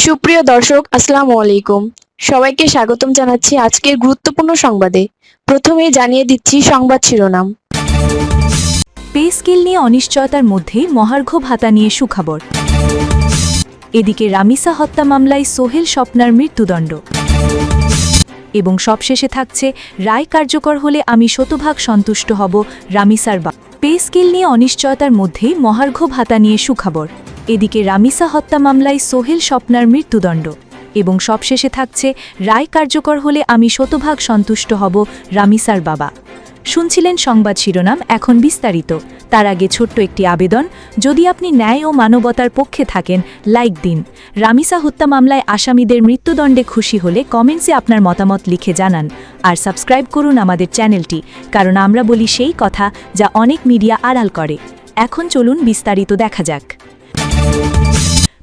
সুপ্রিয় দর্শক, আসসালামু আলাইকুম। সবাইকে স্বাগতম জানাচ্ছি আজকের গুরুত্বপূর্ণ সংবাদে। প্রথমেই জানিয়ে দিচ্ছি সংবাদ শিরোনাম। পে স্কেল নিয়ে অনিশ্চয়তার মধ্যেই মহার্ঘ ভাতা নিয়ে সুখবর। এদিকে রামিসা হত্যা মামলায় সোহেল স্বপ্নার মৃত্যুদণ্ড। এবং সবশেষে থাকছে রায় কার্যকর হলে আমি শতভাগ সন্তুষ্ট হব, রামিসার বা। পে স্কেল নিয়ে অনিশ্চয়তার মধ্যেই মহার্ঘ ভাতা নিয়ে সুখবর। এদিকে রামিসা হত্যা মামলায় সোহেল স্বপ্নার মৃত্যুদণ্ড। এবং সবশেষে থাকছে রায় কার্যকর হলে আমি শতভাগ সন্তুষ্ট হব, রামিসার বাবা। শুনছিলেন সংবাদ শিরোনাম, এখন বিস্তারিত। তার আগে ছোট্ট একটি আবেদন, যদি আপনি ন্যায় ও মানবতার পক্ষে থাকেন, লাইক দিন। রামিসা হত্যা মামলায় আসামিদের মৃত্যুদণ্ডে খুশি হলে কমেন্টসে আপনার মতামত লিখে জানান। আর সাবস্ক্রাইব করুন আমাদের চ্যানেলটি, কারণ আমরা বলি সেই কথা যা অনেক মিডিয়া আড়াল করে। এখন চলুন বিস্তারিত দেখা যাক।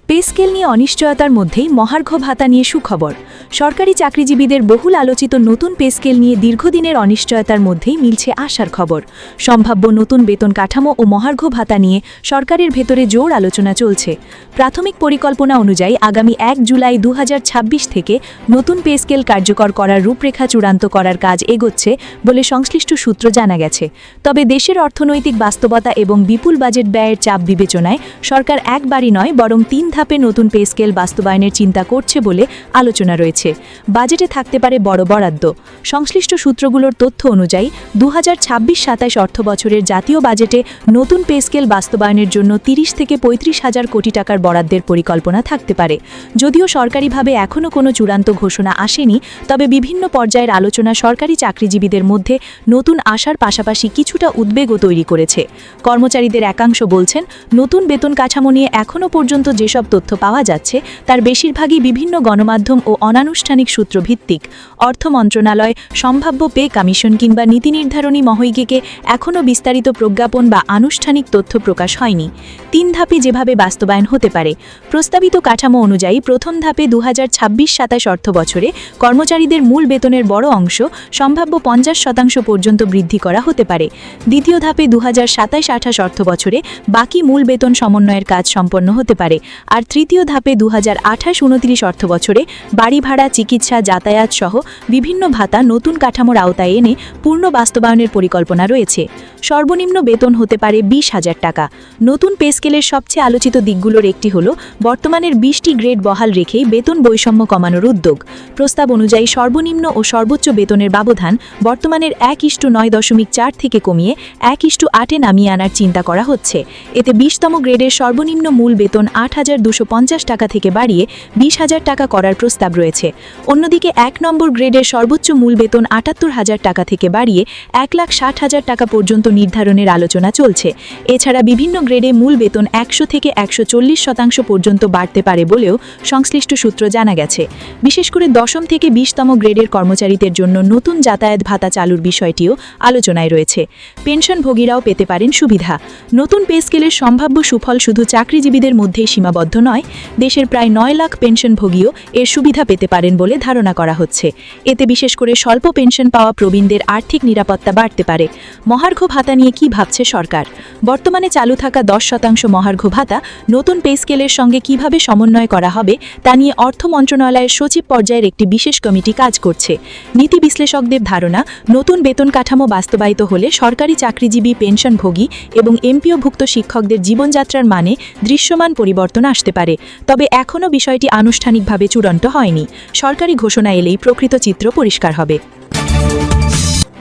পে স্কেল নিয়ে অনিশ্চয়তার মধ্যেই মহার্ঘ ভাতা নিয়ে সুখবর। সরকারি চাকরিজীবীদের বহুল আলোচিত নতুন পে স্কেল নিয়ে দীর্ঘদিনের অনিশ্চয়তার মধ্যেই মিলছে আশার খবর। সম্ভাব্য নতুন বেতন কাঠামো ও মহার্ঘ ভাতা নিয়ে সরকারের ভেতরে জোর আলোচনা চলছে। প্রাথমিক পরিকল্পনা অনুযায়ী আগামী 1 জুলাই 2026 থেকে নতুন পে স্কেল কার্যকর করার রূপরেখা চূড়ান্ত করার কাজ এগোচ্ছে বলে সংশ্লিষ্ট সূত্র জানা গেছে। তবে দেশের অর্থনৈতিক বাস্তবতা এবং বিপুল বাজেট ব্যয়ের চাপ বিবেচনায় সরকার একবারই নয়, বরং 3 ধাপে নতুন পে স্কেল বাস্তবায়নের চিন্তা করছে বলে আলোচনা রয়েছে। বাজেটে থাকতে পারে বড় বরাদ্দ। সংশ্লিষ্ট সূত্রগুলোর তথ্য অনুযায়ী 2026-27 অর্থবছরের জাতীয় বাজেটে নতুন পে স্কেল বাস্তবায়নের জন্য 30 থেকে 35 হাজার কোটি টাকার বরাদ্দের পরিকল্পনা থাকতে পারে। যদিও সরকারিভাবে এখনও কোনো চূড়ান্ত ঘোষণা আসেনি, তবে বিভিন্ন পর্যায়ের আলোচনা সরকারি চাকরিজীবীদের মধ্যে নতুন আশার পাশাপাশি কিছুটা উদ্বেগও তৈরি করেছে। কর্মচারীদের একাংশ বলছেন, নতুন বেতন কাঠামো নিয়ে এখনও পর্যন্ত যেসব তথ্য পাওয়া যাচ্ছে তার বেশিরভাগই বিভিন্ন গণমাধ্যম ও অনানুষ্ঠানিক সূত্রভিত্তিক। অর্থ মন্ত্রণালয়, সম্ভাব্য পে কমিশন কিংবা নীতি নির্ধারণী মহৈগেকে এখনও বিস্তারিত প্রজ্ঞাপন বা আনুষ্ঠানিক তথ্য প্রকাশ হয়নি। 3 ধাপে যেভাবে বাস্তবায়ন হতে পারে। প্রস্তাবিত কাঠামো অনুযায়ী প্রথম ধাপে 2026-27 অর্থবছরে কর্মচারীদের মূল বেতনের বড় অংশ, সম্ভাব্য 50% পর্যন্ত বৃদ্ধি করা হতে পারে। দ্বিতীয় ধাপে 2027-28 অর্থবছরে বাকি মূল বেতন সমন্বয়ের কাজ সম্পন্ন হতে পারে। আর তৃতীয় ধাপে 2028-29 অর্থবছরে বাড়ি ভাড়া, চিকিৎসা, যাতায়াত সহ বিভিন্ন ভাতা নতুন কাঠামোর আওতায় এনে পূর্ণ বাস্তবায়নের পরিকল্পনা রয়েছে। সর্বনিম্ন বেতন হতে পারে 20,000 টাকা। নতুন পে স্কেলের সবচেয়ে আলোচিত দিকগুলোর একটি হল বর্তমানের 20টি গ্রেড বহাল রেখেই বেতন বৈষম্য কমানোর উদ্যোগ। প্রস্তাব অনুযায়ী সর্বনিম্ন ও সর্বোচ্চ বেতনের ব্যবধান বর্তমানের 1:9.4 থেকে কমিয়ে 1:8-এ নামিয়ে আনার চিন্তা করা হচ্ছে। এতে 20তম গ্রেডের সর্বনিম্ন মূল বেতন 8,250 টাকা থেকে বাড়িয়ে 20,000 টাকা করার প্রস্তাব রয়েছে। অন্যদিকে 1 নম্বর গ্রেডের সর্বোচ্চ মূল বেতন 78,000 টাকা থেকে বাড়িয়ে 1,60,000 টাকা পর্যন্ত নির্ধারণের আলোচনা চলছে। এছাড়া বিভিন্ন গ্রেডে মূল বেতন 100 থেকে 140% পর্যন্ত বাড়তে পারে বলেও সংশ্লিষ্ট সূত্র জানা গেছে। বিশেষ করে 10ম থেকে 20তম গ্রেডের কর্মচারীদের জন্য নতুন যাতায়াত ভাতা চালুর বিষয়টিও আলোচনায় রয়েছে। পেনশনভোগীরাও পেতে পারেন সুবিধা। নতুন পে স্কেলের সম্ভাব্য সুফল শুধু চাকরিজীবীদের মধ্যেই সীমাবদ্ধ নয়, দেশের প্রায় 9 লাখ পেনশনভোগীও এর সুবিধা পেতে পারেন বলে ধারণা করা হচ্ছে। এতে বিশেষ করে স্বল্প পেনশন পাওয়া প্রবীণদের আর্থিক নিরাপত্তা বাড়তে পারে। মহার্ঘ ভাতা নিয়ে কি ভাবছে সরকার? বর্তমানে চালু থাকা 10% মহার্ঘ ভাতা নতুন পে স্কেলের সঙ্গে কিভাবে সমন্বয় করা হবে তা নিয়ে অর্থ মন্ত্রণালয়ের সচিব পর্যায়ের একটি বিশেষ কমিটি কাজ করছে। নীতি বিশ্লেষকদের ধারণা, নতুন বেতন কাঠামো বাস্তবায়িত হলে সরকারি চাকরিজীবী, পেনশনভোগী এবং এমপিওভুক্ত শিক্ষকদের জীবনযাত্রার মানে দৃশ্যমান পরিবর্তন আসতে পারে। তবে এখনও বিষয়টি আনুষ্ঠানিকভাবে চূড়ান্ত হয়নি। সরকারি ঘোষণা এলেই প্রকৃত চিত্র পরিষ্কার হবে।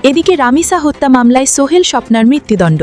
এদিকে রামিসা হত্যা মামলায় সোহেল স্বপ্নার মৃত্যুদণ্ড।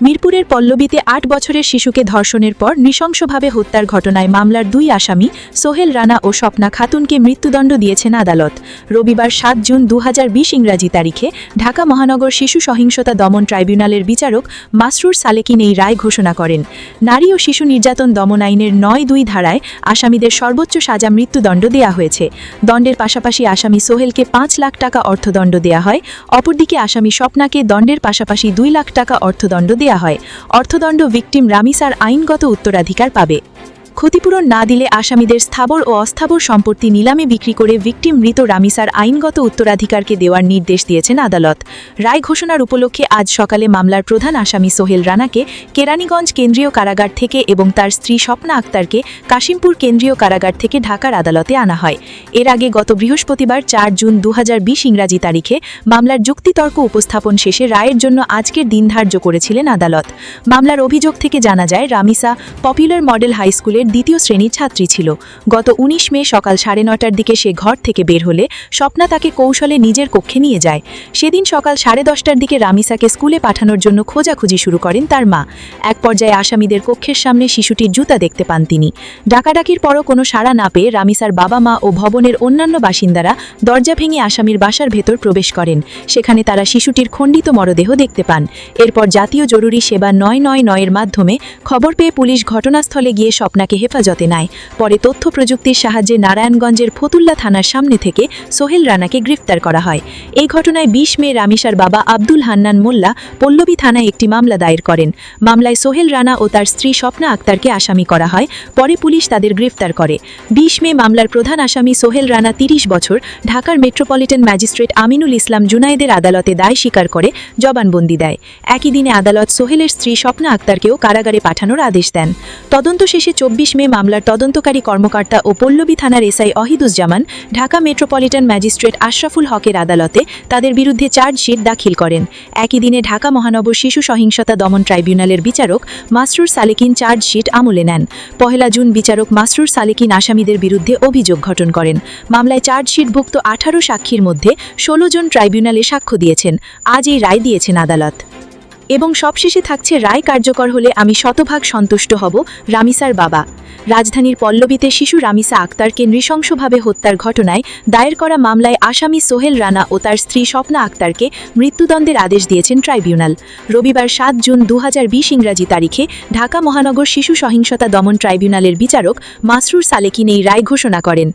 মিরপুরের পল্লবীতে 8 বছরের শিশুকে ধর্ষণের পর নৃশংসভাবে হত্যার ঘটনায় মামলার 2 আসামি সোহেল রানা ও স্বপ্না খাতুনকে মৃত্যুদণ্ড দিয়েছেন আদালত। রবিবার 7 জুন 2020 ইংরাজি তারিখে ঢাকা মহানগর শিশু সহিংসতা দমন ট্রাইব্যুনালের বিচারক মাসরুর সালেকিন এই রায় ঘোষণা করেন। নারী ও শিশু নির্যাতন দমন আইনের 9(2) ধারায় আসামিদের সর্বোচ্চ সাজা মৃত্যুদণ্ড দেয়া হয়েছে। দণ্ডের পাশাপাশি আসামি সোহেলকে 5 লাখ টাকা অর্থদণ্ড দেয়া হয়। অপরদিকে আসামি স্বপ্নাকে দণ্ডের পাশাপাশি 2 লাখ টাকা অর্থদণ্ড দেয়া হয়। অর্থদণ্ড ভিকটিম রামিসার আইনগত উত্তরাধিকার পাবে। ক্ষতিপূরণ না দিলে আসামিদের স্থাবর ও অস্থাবর সম্পত্তি নিলামে বিক্রি করে ভিকটিম মৃত রামিসার আইনগত উত্তরাধিকারকে দেওয়ার নির্দেশ দিয়েছেন আদালত। রায় ঘোষণার উপলক্ষে আজ সকালে মামলার প্রধান আসামি সোহেল রানাকে কেরানীগঞ্জ কেন্দ্রীয় কারাগার থেকে এবং তার স্ত্রী স্বপ্না আক্তারকে কাশিমপুর কেন্দ্রীয় কারাগার থেকে ঢাকার আদালতে আনা হয়। এর আগে গত বৃহস্পতিবার ৪ জুন ২০২০ ইংরাজি তারিখে মামলার যুক্তিতর্ক উপস্থাপন শেষে রায়ের জন্য আজকের দিন ধার্য করেছিলেন আদালত। মামলার অভিযোগ থেকে জানা যায়, রামিসা পপুলার মডেল হাই স্কুলের দ্বিতীয় শ্রেণীর ছাত্রী ছিল। গত ১৯ মে সকাল ৯:৩০টার দিকে সে ঘর থেকে বের হলে স্বপ্না তাকে কৌশলে নিজের কক্ষে নিয়ে যায়। সেদিন সকাল ১০:৩০টার দিকে রামিসাকে স্কুলে পাঠানোর জন্য খোঁজাখুঁজি শুরু করেন তার মা। এক পর্যায়ে আসামিদের কক্ষের সামনে শিশুটির জুতা দেখতে পান তিনি। ডাকাডাকির পরও কোনো সাড়া না পেয়ে রামিসার বাবা মা ও ভবনের অন্যান্য বাসিন্দারা দরজা ভেঙে আসামির বাসার ভেতর প্রবেশ করেন। সেখানে তারা শিশুটির খণ্ডিত মরদেহ দেখতে পান। এরপর জাতীয় জরুরি সেবা ৯৯৯-এর মাধ্যমে খবর পেয়ে পুলিশ ঘটনাস্থলে গিয়ে স্বপ্নাকে হেফাজতে নেয়। পরে তথ্য প্রযুক্তির সাহায্যে নারায়ণগঞ্জের ফতুল্লা থানার সামনে থেকে সোহেল রানাকে গ্রেফতার করা হয়। এই ঘটনায় ২০ মে রামিসার বাবা আব্দুল হান্নান মোল্লা পল্লবী থানায় একটি মামলা দায়ের করেন। মামলায় সোহেল রানা ও তার স্ত্রী স্বপ্না আক্তারকে আসামি করা হয়। পরে পুলিশ তাদের গ্রেফতার করে। ২০ মে মামলার প্রধান আসামি সোহেল রানা ৩০ বছর ঢাকার মেট্রোপলিটন ম্যাজিস্ট্রেট আমিনুল ইসলাম জুনায়েদের আদালতে দায় স্বীকার করে জবানবন্দি দেয়। একই দিনে আদালত সোহেলের স্ত্রী স্বপ্না আক্তারকেও কারাগারে পাঠানোর আদেশ দেন। তদন্ত শেষে ২৪ মে মামলার তদন্তকারী কর্মকর্তা ও পল্লবী থানার SI Ahiduzzaman Dhaka metropolitan magistrate Ashraful হকের আদালতে তাদের বিরুদ্ধে চার্জশিট দাখিল করেন। একই দিনে ঢাকা মহানগর শিশু সহিংসতা দমন ট্রাইব্যুনালের বিচারক মাসরুর সালেকিন চার্জশিট আমলে নেন। ১ জুন বিচারক মাসরুর সালেকিন আসামিদের বিরুদ্ধে অভিযোগ গঠন করেন। মামলায় চার্জশিটভুক্ত ১৮ সাক্ষীর মধ্যে ১৬ জন ট্রাইব্যুনালে সাক্ষ্য দিয়েছেন। আজ এই রায় দিয়েছেন আদালত। এবং সবশেষে থাকছে, রায় কার্যকর হলে আমি শতভাগ সন্তুষ্ট হব। রামিসার বাবা। রাজধানীর পল্লবীতে শিশু রামিসা আক্তারকে নৃশংসভাবে হত্যার ঘটনায় দায়ের করা মামলায় আসামি সোহেল রানা ও তার স্ত্রী স্বপ্না আক্তারকে মৃত্যুদণ্ডের আদেশ দিয়েছেন ট্রাইব্যুনাল। রবিবার ৭ জুন ২০২০ ইংরাজি তারিখে ঢাকা মহানগর শিশু সহিংসতা দমন ট্রাইব্যুনালের বিচারক মাসরুর সালেকিন এই রায় ঘোষণা করেন।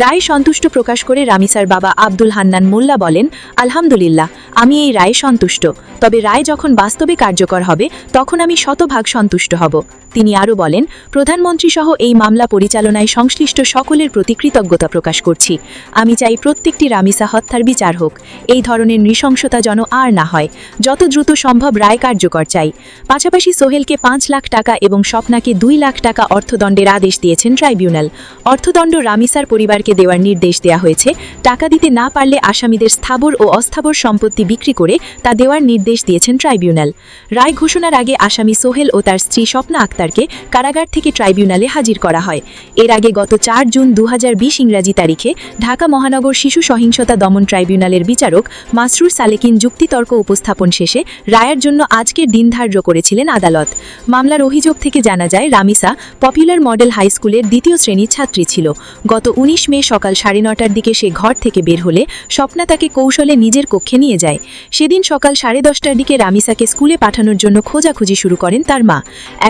রায় সন্তুষ্ট প্রকাশ করে রামিসার বাবা আব্দুল হান্নান মোল্লা বলেন, আলহামদুলিল্লাহ, আমি এই রায়ে সন্তুষ্ট। তবে রায় যখন বাস্তবে কার্যকর হবে তখন আমি শতভাগ সন্তুষ্ট হব। তিনি আরও বলেন, প্রধানমন্ত্রী সহ এই মামলা পরিচালনায় সংশ্লিষ্ট সকলের প্রতি কৃতজ্ঞতা প্রকাশ করছি। আমি চাই প্রত্যেকটি রামিসা হত্যার বিচার হোক। এই ধরনের নৃশংসতা যেন আর না হয়। যত দ্রুত সম্ভব রায় কার্যকর চাই। পাশাপাশি সোহেলকে ৫ লাখ টাকা এবং স্বপ্নাকে ২ লাখ টাকা অর্থদণ্ডের আদেশ দিয়েছেন ট্রাইব্যুনাল। অর্থদণ্ড রামিসার পরিবারকে দেওয়ার নির্দেশ দেওয়া হয়েছে। টাকা দিতে না পারলে আসামিদের স্থাবর ও অস্থাবর সম্পত্তি বিক্রি করে তা দেওয়ার নির্দেশ দিয়েছেন ট্রাইব্যুনাল। রায় ঘোষণার আগে আসামি সোহেল ও তার স্ত্রী স্বপ্না আক্তারকে কারাগার থেকে ট্রাইব্যুনালে হাজির করা হয়। এর আগে গত ৪ জুন ২০২০ ইংরাজি তারিখে ঢাকা মহানগর শিশু সহিংসতা দমন ট্রাইব্যুনালের বিচারক মাসরুর সালেকিন যুক্তিতর্ক উপস্থাপন শেষে রায়ের জন্য আজকের দিন ধার্য করেছিলেন আদালত। মামলার অভিযোগ থেকে জানা যায়, রামিসা পপুলার মডেল হাই স্কুলের দ্বিতীয় শ্রেণীর ছাত্রী ছিল। গত ১৯ মে সকাল ৯:৩০টার দিকে সে ঘর থেকে বের হলে স্বপ্না তাকে কৌশলে নিজের কক্ষে নিয়ে যায়। সেদিন সকাল ১০:৩০টার দিকে রামিসাকে স্কুলে পাঠানোর জন্য খোঁজাখুঁজি শুরু করেন তার মা।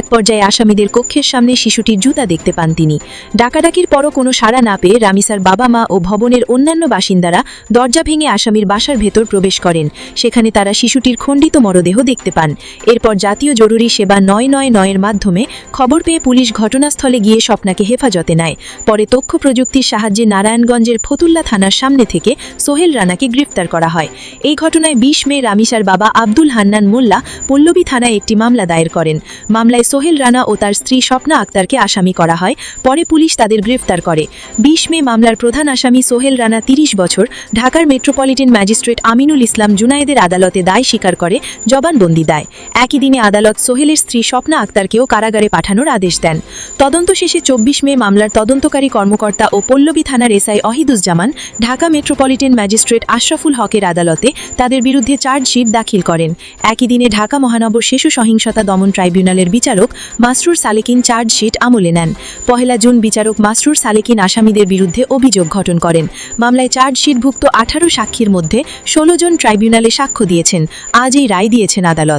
এক পর্যায়ে আসামিদের কক্ষের সামনে শিশুটির জুতা দেখতে পান তিনি। ডাকাডাকির পরও কোনো সাড়া না পেয়ে রামিসার বাবা মা ও ভবনের অন্যান্য বাসিন্দারা দরজা ভেঙে আসামির বাসার ভেতর প্রবেশ করেন। সেখানে তারা শিশুটির খণ্ডিত মরদেহ দেখতে পান। এরপর জাতীয় জরুরি সেবা ৯৯৯-এর মাধ্যমে খবর পেয়ে পুলিশ ঘটনাস্থলে গিয়ে স্বপ্নাকে হেফাজতে নেয়। পরে তথ্য প্রযুক্তির সাহায্যে নারায়ণগঞ্জের ফতুল্লা থানার সামনে থেকে সোহেল রানাকে গ্রেফতার করা হয়। এই ঘটনায় ২০ মে রামিসার বাবা আব্দুল হান্নান মোল্লা পল্লবী থানায় একটি মামলা দায়ের করেন। মামলায় সোহেল রানা ও তার স্ত্রী স্বপ্না আক্তারকে আসামি করা হয়। পরে পুলিশ তাদের গ্রেফতার করে। ২০ মে মামলার প্রধান আসামি সোহেল রানা ৩০ বছর ঢাকার মেট্রোপলিটন ম্যাজিস্ট্রেট আমিনুল ইসলাম জুনায়েদের আদালতে দায় স্বীকার করে জবানবন্দি দেয়। একই দিনে আদালত সোহেলের স্ত্রী স্বপ্না আক্তারকেও কারাগারে পাঠানোর আদেশ দেন। তদন্ত শেষে ২৪ মে মামলার তদন্তকারী কর্মকর্তা ও পল্লবী থানার SI Ahiduzzaman Dhaka metropolitan magistrate Ashraful হকের আদালতে তাদের বিরুদ্ধে চার্জশিট দাখিল করেন। একই দিনে ঢাকা মহানগর শিশু সহিংসতা দমন ট্রাইব্যুনালের বিচারক মাসরুর সালেকিন চার্জশিট আমলে নেন। ১ জুন বিচারক মাসরুর সালেকিন আসামিদের বিরুদ্ধে অভিযোগ গঠন করেন। মামলায় চার্জশিটভুক্ত ১৮ সাক্ষীর মধ্যে ১৬ জন ট্রাইব্যুনালে সাক্ষ্য দিয়েছেন। আজ এই রায় দিয়েছেন আদালত।